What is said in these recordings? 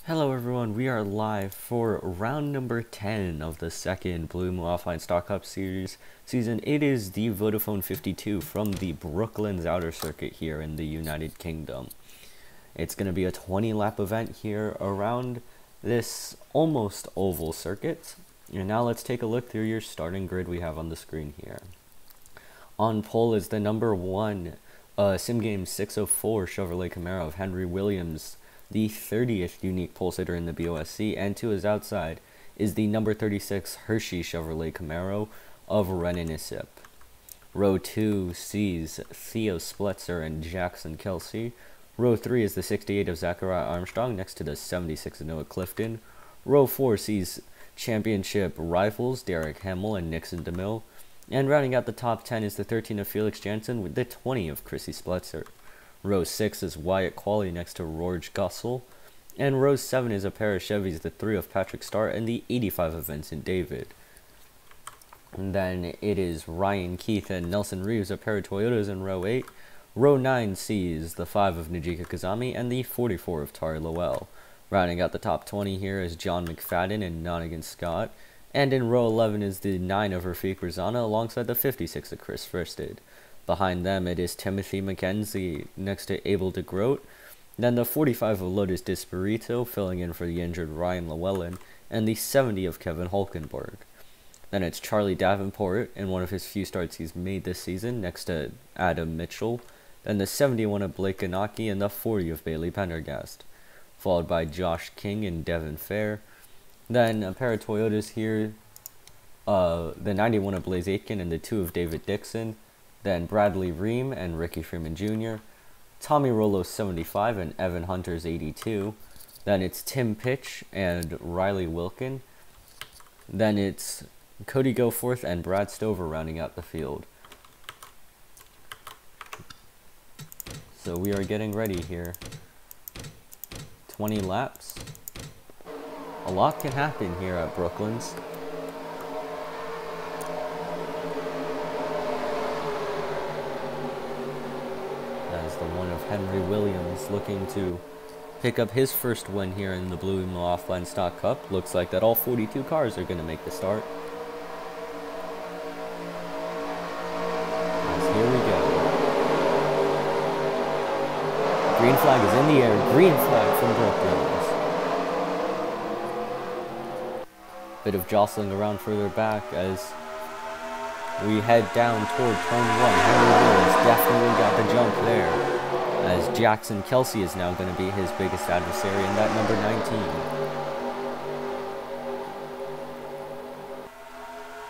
Hello everyone, we are live for round number 10 of the second Blue Moon Offline Stock Cup series season. It is the Vodafone 52 from the Brooklands Outer Circuit here in the United Kingdom. It's going to be a 20 lap event here around this almost oval circuit. And now let's take a look through your starting grid we have on the screen here. On pole is the number 1 Sim Game 604 Chevrolet Camaro of Henry Williams, the 30th unique pole sitter in the BOSC, and to his outside is the number 36 Hershey Chevrolet Camaro of Renan Isip. Row 2 sees Theo Spletzer and Jackson Kelsey. Row 3 is the 68 of Zachariah Armstrong next to the 76 of Noah Clifton. Row 4 sees championship rivals Derek Hamill and Nixon DeMille. And rounding out the top 10 is the 13 of Felix Jansen with the 20 of Chrissy Spletzer. Row 6 is Wyatt Qualley next to Rorge Gussel. And row 7 is a pair of Chevys, the 3 of Patrick Starr and the 85 of Vincent David. And then it is Ryan Keith and Nelson Reeves, a pair of Toyotas in row 8. Row 9 sees the 5 of Najika Kazami and the 44 of Tari Lowell. Rounding out the top 20 here is John McFadden and Nonigan Scott. And in row 11 is the 9 of Rafiq Razana alongside the 56 of Chris Fristed. Behind them, it is Timothy McKenzie next to Abel DeGroat. Then the 45 of Lotus Dispirito filling in for the injured Ryan Llewellyn, and the 70 of Kevin Hulkenberg. Then it's Charlie Davenport in one of his few starts he's made this season next to Adam Mitchell. Then the 71 of Blake Ganaki and the 40 of Bailey Pendergast, followed by Josh King and Devin Fair. Then a pair of Toyotas here, the 91 of Blaze Aitken and the 2 of David Dixon. Then Bradley Ream and Ricky Freeman Jr., Tommy Rollo's 75 and Evan Hunter's 82. Then it's Tim Pitch and Riley Wilkin. Then it's Cody Goforth and Brad Stover rounding out the field. So we are getting ready here. 20 laps. A lot can happen here at Brooklands. As the one of Henry Williams looking to pick up his first win here in the Blue Moon Offline Stock Cup. Looks like that all 42 cars are going to make the start. As here we go. Green flag is in the air. Green flag from Brooklands. Bit of jostling around further back as we head down toward turn 1. Henry Williams definitely got the jump there, as Jackson Kelsey is now going to be his biggest adversary in that number 19.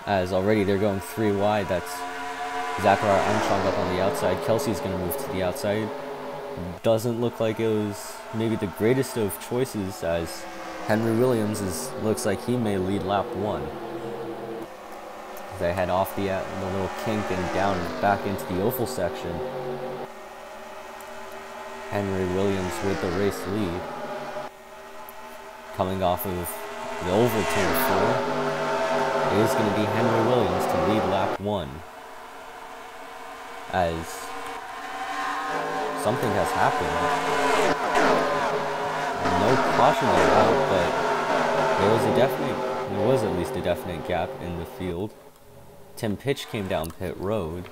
As already they're going 3 wide. That's Zachariah Armstrong up on the outside. Kelsey's going to move to the outside. Doesn't look like it was maybe the greatest of choices, as Henry Williams looks like he may lead lap 1. They head off the little kink and down back into the oval section. Henry Williams with the race lead. Coming off of the oval turn 4, it is going to be Henry Williams to lead lap 1. As something has happened. No caution out, but there was at least a definite gap in the field. Tim Pitch came down pit road.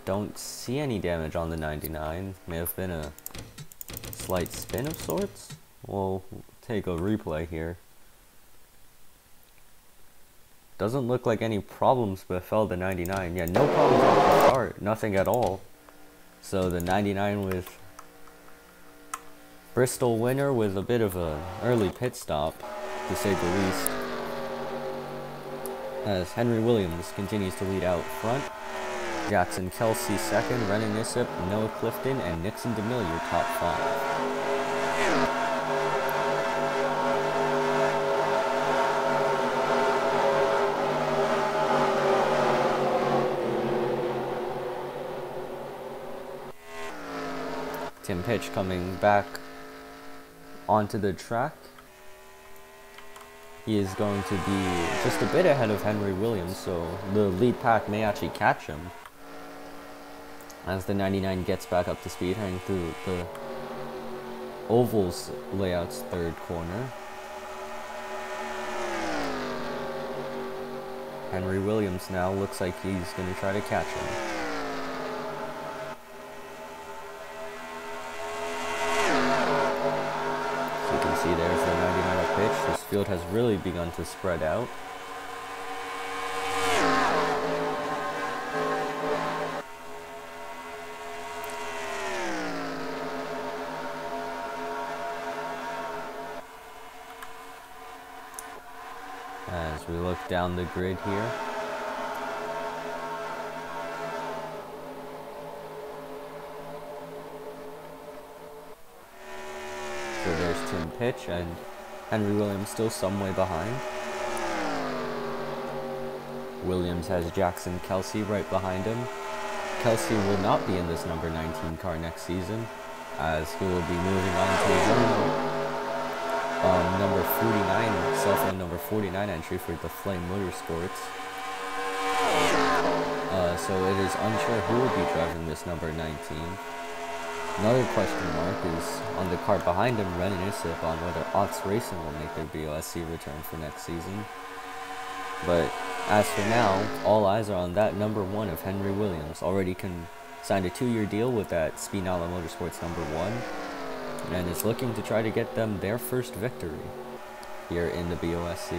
Don't see any damage on the 99. May have been a slight spin of sorts. We'll take a replay here. Doesn't look like any problems befell the 99. Yeah, no problems at the start. Nothing at all. So the 99 with Bristol winner with a bit of an early pit stop, to say the least. As Henry Williams continues to lead out front. Jackson Kelsey second, Renan Isip, Noah Clifton, and Nixon DeMille your top 5. Tim Pitch coming back onto the track. He is going to be just a bit ahead of Henry Williams, so the lead pack may actually catch him. As the 99 gets back up to speed, heading through the Oval's layout's third corner. Henry Williams now looks like he's going to try to catch him. So you can see there's the 99er pitch. This field has really begun to spread out. As we look down the grid here. So there's Tim Pitch and Henry Williams still some way behind. Williams has Jackson Kelsey right behind him. Kelsey will not be in this number 19 car next season, as he will be moving on to his own number 49, cell phone number 49 entry for the Flame Motorsports. So it is unsure who will be driving this number 19. Another question mark is on the car behind him, Renan-Issipp, on whether Otts Racing will make their BOSC return for next season. But as for now, all eyes are on that number 1 of Henry Williams. Already signed a 2-year deal with that Spinalla Motorsports number 1. And is looking to try to get them their first victory here in the BOSC.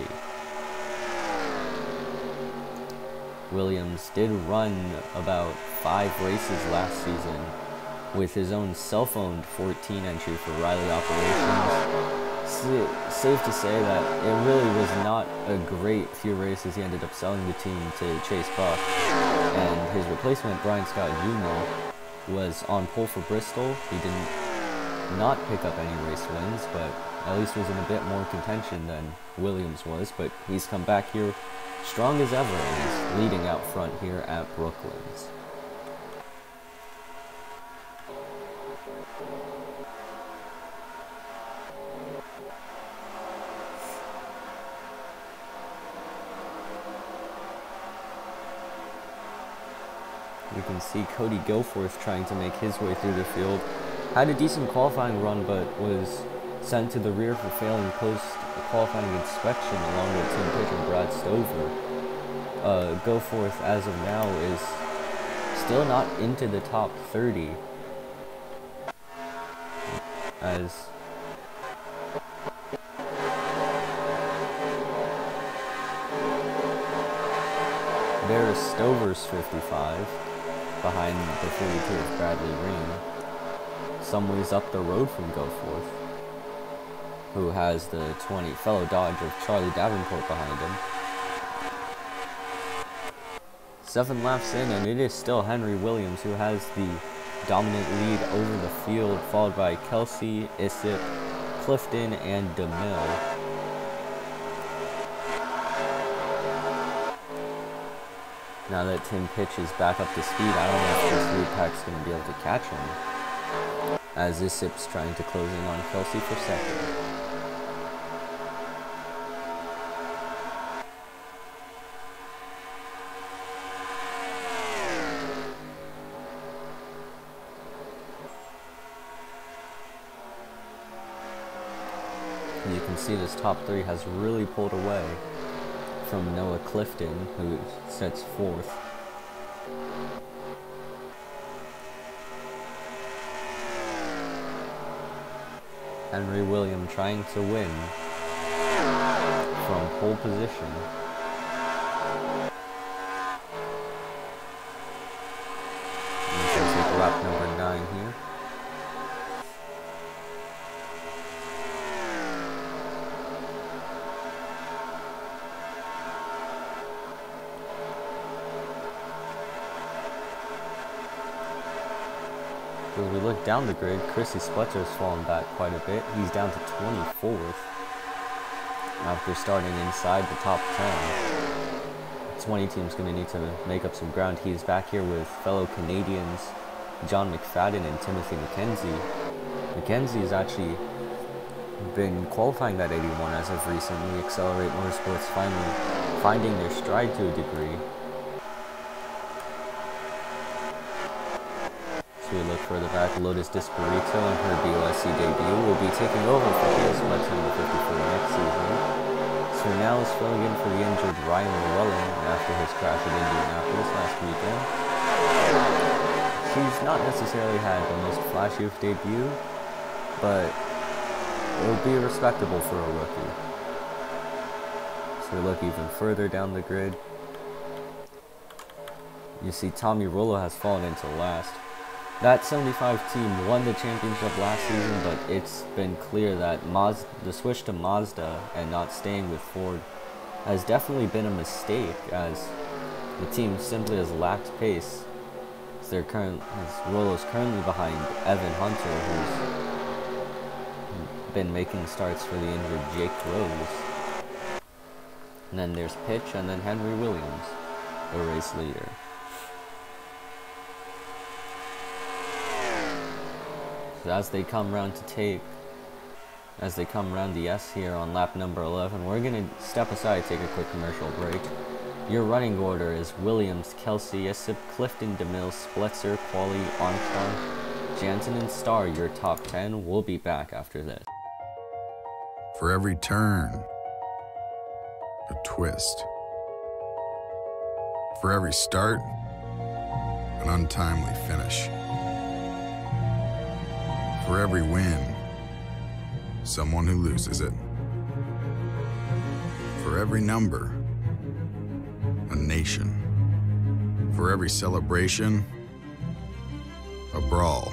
Williams did run about 5 races last season with his own cell phone 14 entry for Riley Operations. Safe to say that it really was not a great few races. He ended up selling the team to Chase Buck, and his replacement, Brian Scott Jr., was on pole for Bristol. He didn't not pick up any race wins, but at least was in a bit more contention than Williams was. But he's come back here strong as ever and is leading out front here at Brooklands. We can see Cody Goforth trying to make his way through the field. Had a decent qualifying run, but was sent to the rear for failing post-qualifying inspection along with Tim Pitch and Brad Stover. Goforth, as of now, is still not into the top 30. As there is Stover's 55 behind the 42 of Bradley Green, some ways up the road from Goforth, who has the 20 fellow Dodge of Charlie Davenport behind him. 7 laps in, and it is still Henry Williams who has the dominant lead over the field, followed by Kelsey, Issipp, Clifton, and DeMille. Now that Tim Pitch is back up to speed, I don't know if this lead pack's going to be able to catch him, as Issipp's trying to close in on Kelsey for second. You can see this top 3 has really pulled away from Noah Clifton, who sits 4th. Henry Williams trying to win from pole position. And so take lap number 9 here. When we look down the grid, Chrissy Spletcher's fallen back quite a bit. He's down to 24th after starting inside the top 10. The 20 team's going to need to make up some ground. He's back here with fellow Canadians John McFadden and Timothy McKenzie. McKenzie's actually been qualifying that 81 as of recently. Accelerate Motorsports finally finding their stride to a degree. So we look further back, Lotus Desperito in her BOSC debut will be taking over for Theo Spletzer in the 54 next season. Cernal is filling in for the injured Ryan Llewellyn after his crash at Indianapolis last weekend. She's not necessarily had the most flashy of debut, but it will be respectable for a rookie. So we look even further down the grid. You see Tommy Rollo has fallen into last. That 75 team won the championship last season, but it's been clear that the switch to Mazda and not staying with Ford has definitely been a mistake, as the team simply has lacked pace. As Rollo's currently behind Evan Hunter, who's been making starts for the injured Jake Rose. And then there's Pitch, and then Henry Williams, the race leader. So as they come around the S here on lap number 11, we're going to step aside, take a quick commercial break. Your running order is Williams, Kelsey, Issip, Clifton, DeMille, Spletzer, Quali, Armstrong, Jansen, and Starr, your top 10. We'll be back after this. For every turn, a twist. For every start, an untimely finish. For every win, someone who loses it. For every number, a nation. For every celebration, a brawl.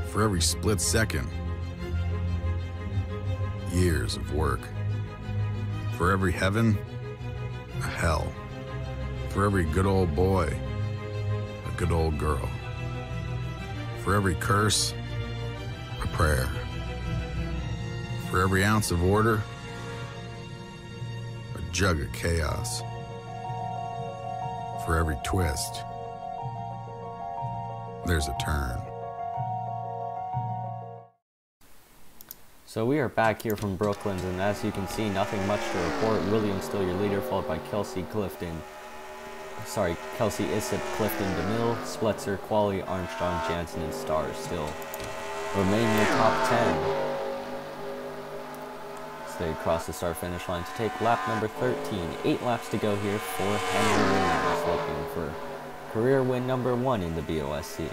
For every split second, years of work. For every heaven, a hell. For every good old boy, a good old girl. For every curse, a prayer. For every ounce of order, a jug of chaos. For every twist, there's a turn. So we are back here from Brooklands, and as you can see, nothing much to report. Williams still your leader, followed by Kelsey, Issip, Clifton, DeMille, Spletzer, Quali, Armstrong, Jansen, and Starr still remain your top 10. So they cross the start-finish line to take lap number 13. 8 laps to go here for Henry Williams, looking for career win number 1 in the BOSC.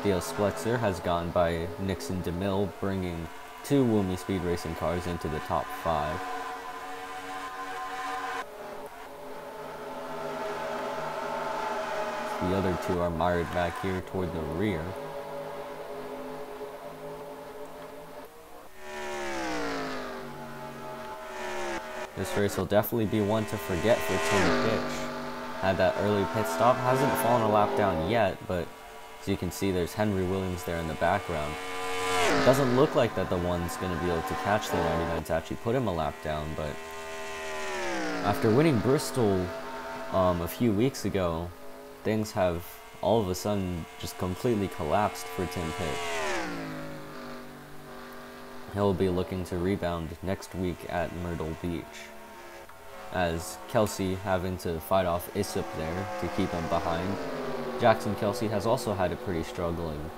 Theo Spletzer has gone by Nixon DeMille, bringing 2 Wumi Speed Racing cars into the top 5. The other 2 are mired back here toward the rear. This race will definitely be one to forget for Tim Pitch. Had that early pit stop, hasn't fallen a lap down yet, but as you can see, there's Henry Williams there in the background. It doesn't look like that the one's going to be able to catch the 99 to actually put him a lap down, but after winning Bristol a few weeks ago, things have all of a sudden just completely collapsed for Tim Pitch. He'll be looking to rebound next week at Myrtle Beach, as Kelsey having to fight off Issip there to keep him behind. Jackson Kelsey has also had a pretty struggling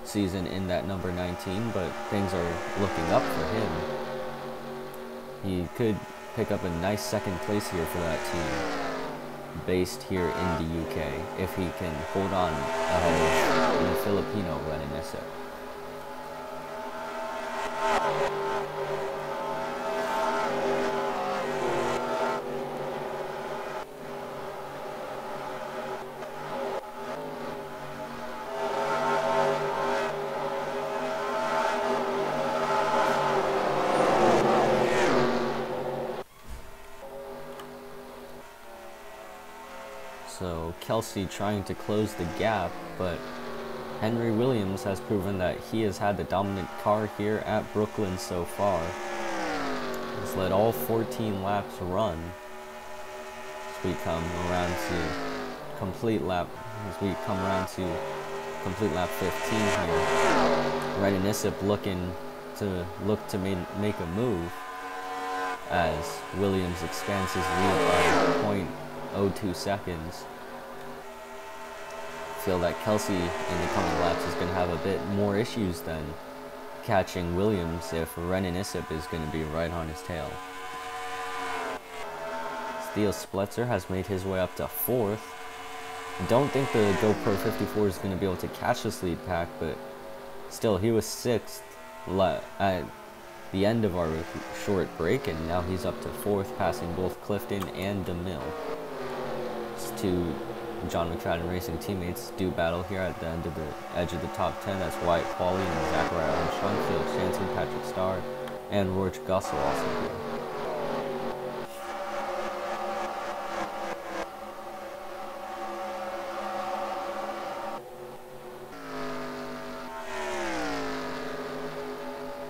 season in that number 19, but things are looking up for him. He could pick up a nice second place here for that team, based here in the UK, if he can hold on ahead of the Filipino Renan Issip. So Kelsey trying to close the gap, but Henry Williams has proven that he has had the dominant car here at Brooklyn so far. He's let all 14 laps run as we come around to complete lap 15 here. Renan Issip looking to make a move, as Williams expands his lead by 0.02 seconds. Feel that Kelsey in the coming laps is going to have a bit more issues than catching Williams if Renan Issip is going to be right on his tail. Theo Spletzer has made his way up to 4th. Don't think the GoPro 54 is going to be able to catch this lead pack, but still, he was 6th at the end of our short break, and now he's up to 4th, passing both Clifton and DeMille. These two John McFadden Racing teammates do battle here at the end of the edge of the top 10. That's Wyatt Qualley and Zachariah Armstrong, Felix Jansen, Patrick Starr, and Roach Gussel also here.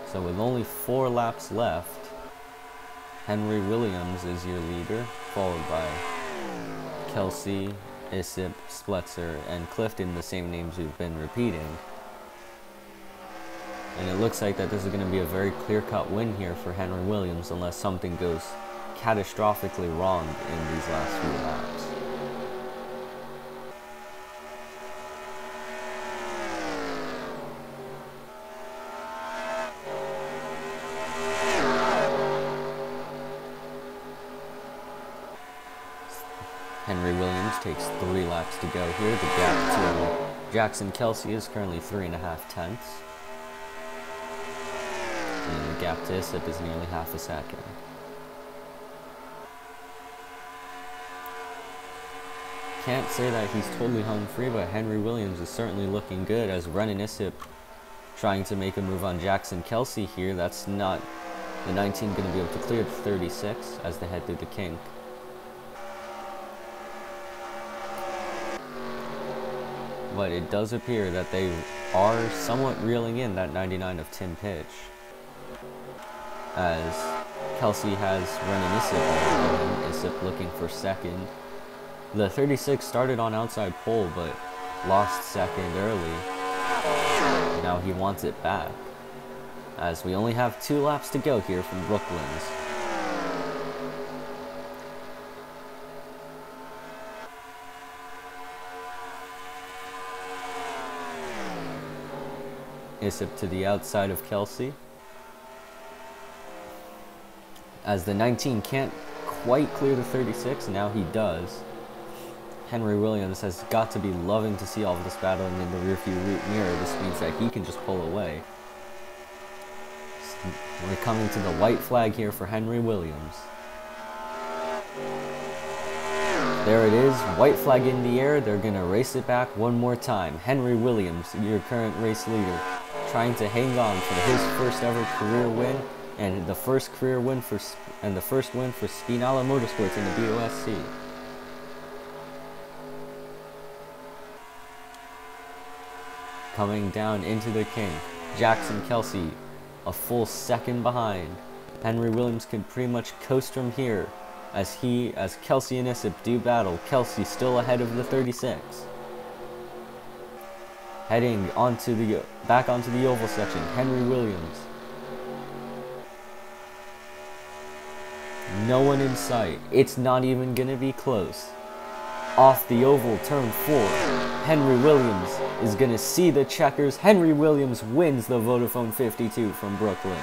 So with only 4 laps left, Henry Williams is your leader, followed by Kelsey, Issip, Spletzer, and Clifton, the same names we've been repeating. And it looks like that this is going to be a very clear-cut win here for Henry Williams unless something goes catastrophically wrong in these last few laps. Henry Williams takes 3 laps to go here. The gap to Jackson Kelsey is currently 3.5 tenths. And the gap to Issip is nearly half a second. Can't say that he's totally hung free, but Henry Williams is certainly looking good as Renan Issip trying to make a move on Jackson Kelsey here. That's not the 19 going to be able to clear the 36 as they head through the kink. But it does appear that they are somewhat reeling in that 99 of Tim Pitch, as Kelsey has Renan Issip looking for second. The 36 started on outside pole but lost second early. Now he wants it back, as we only have 2 laps to go here from Brooklands. Issip to the outside of Kelsey, as the 19 can't quite clear the 36. Now he does. Henry Williams has got to be loving to see all of this battling in the rearview mirror. This means that he can just pull away. We're coming to the white flag here for Henry Williams. There it is, white flag in the air. They're gonna race it back one more time. Henry Williams, your current race leader, trying to hang on for his first ever career win, and the first career win for the first win for Spinalla Motorsports in the BOSC. Coming down into the kink, Jackson Kelsey a full second behind. Henry Williams can pretty much coast from here as Kelsey and Issip do battle. Kelsey still ahead of the 36. Heading back onto the oval section, Henry Williams. No one in sight. It's not even gonna be close. Off the oval, turn 4. Henry Williams is gonna see the checkers. Henry Williams wins the Vodafone 52 from Brooklands.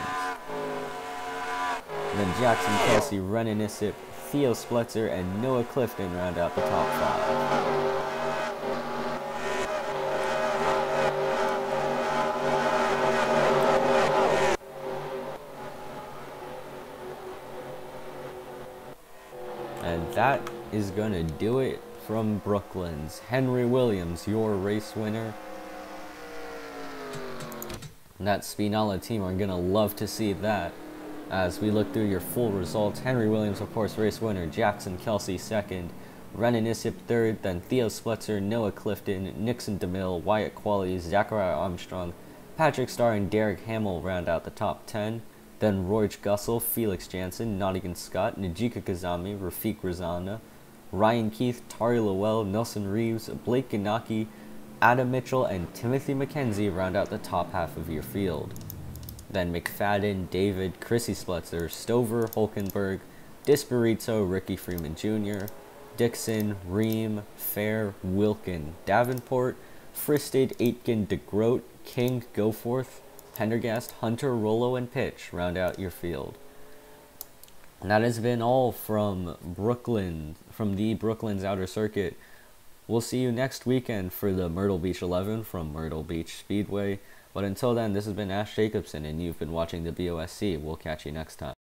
Then Jackson Kelsey, Renan Issip, Theo Spletzer, and Noah Clifton round out the top 5. And that is going to do it from Brooklands. Henry Williams, your race winner. And that Spinalla team are going to love to see that. As we look through your full results, Henry Williams, of course, race winner. Jackson Kelsey, second. Renan Issip, third. Then Theo Spletzer, Noah Clifton, Nixon DeMille, Wyatt Qualley, Zachariah Armstrong, Patrick Starr, and Derek Hamill round out the top 10. Then Roach Gussel, Felix Jansen, Nottingham Scott, Najika Kazami, Rafiq Razana, Ryan Keith, Tari Lowell, Nelson Reeves, Blake Ganaki, Adam Mitchell, and Timothy McKenzie round out the top half of your field. Then McFadden, David, Chrissy Spletzer, Stover, Hulkenberg, Disparito, Ricky Freeman Jr., Dixon, Ream, Fair, Wilkin, Davenport, Fristed, Aitken, DeGroat, King, Goforth, Pendergast, Hunter, Rollo, and Pitch round out your field. And that has been all from the Brooklyn's Outer Circuit. We'll see you next weekend for the Myrtle Beach 11 from Myrtle Beach Speedway. But until then, this has been Ash Jacobson, and you've been watching the BOSC. We'll catch you next time.